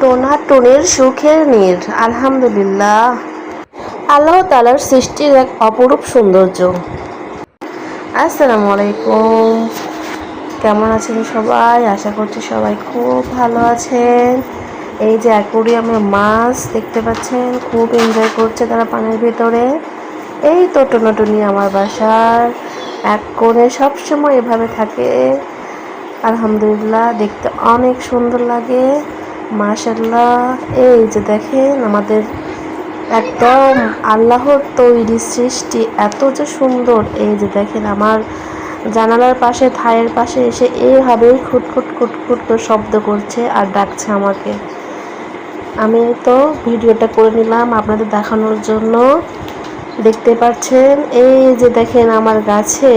টোনা টুনির সুখের নীড়। আলহামদুলিল্লাহ, আল্লাহ তাআলার সৃষ্টির এক অপরূপ সৌন্দর্য। আসসালামু আলাইকুম, কেমন আছেন সবাই? আশা করছি সবাই খুব ভালো আছেন। এই যে অ্যাকোরিয়ামে মাছ দেখতে পাচ্ছেন, খুব এনজয় করছে তারা পানির ভিতরে। এই তো টোনা টুনি আমার বাসার এক কোণে সবসময় এভাবে থাকে। আলহামদুলিল্লাহ, দেখতে অনেক সুন্দর লাগে, মাশাআল্লাহ। এই যে দেখেন আমাদের একদম আল্লাহর তৈরি সৃষ্টি, এত যে সুন্দর। এই যে দেখেন আমার জানালার পাশে থায়ের পাশে এসে এইভাবেই খুটখুট খুটখুট করে শব্দ করছে আর ডাকছে আমাকে। আমি তো ভিডিওটা করে নিলাম আপনাদের দেখানোর জন্য। দেখতে পাচ্ছেন এই যে দেখেন আমার গাছে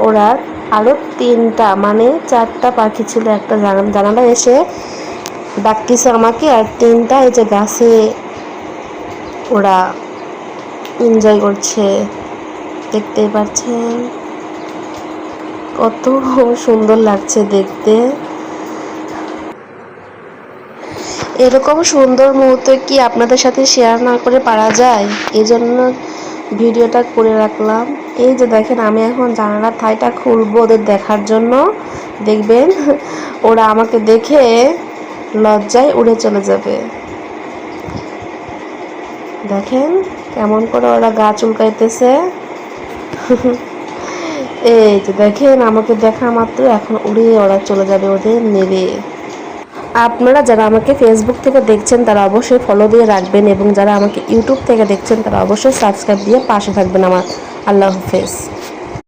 ওরা আরও 3টা মানে 4টা পাখি ছিল, একটা জানালা এসে ডাকতেছে আমাকে, আর 3টা এই যে গাছে ওরা এনজয় করছে। দেখতেই পাচ্ছেন কত সুন্দর লাগছে দেখতে। এরকম সুন্দর মুহূর্ত কি আপনাদের সাথে শেয়ার না করে পারা যায়? এই জন্য ভিডিওটা করে রাখলাম। এই যে দেখেন আমি এখন জানালার থাইটা খুলবো ওদের দেখার জন্য। দেখবেন ওরা আমাকে দেখে লজ্জায় উড়ে চলে যাবে। দেখেন কেমন করে ওরা গা চুলকাইতেছে। এই যে দেখেন আমাকে দেখা মাত্র এখন উড়ে ওরা চলে যাবে ওদের নেড়ে। আপনারা যারা আমাকে ফেসবুক থেকে দেখছেন তারা অবশ্যই ফলো দিয়ে রাখবেন, এবং যারা আমাকে ইউটিউব থেকে দেখছেন তারা অবশ্যই সাবস্ক্রাইব দিয়ে পাশে থাকবেন আমার। আল্লাহ হাফেজ।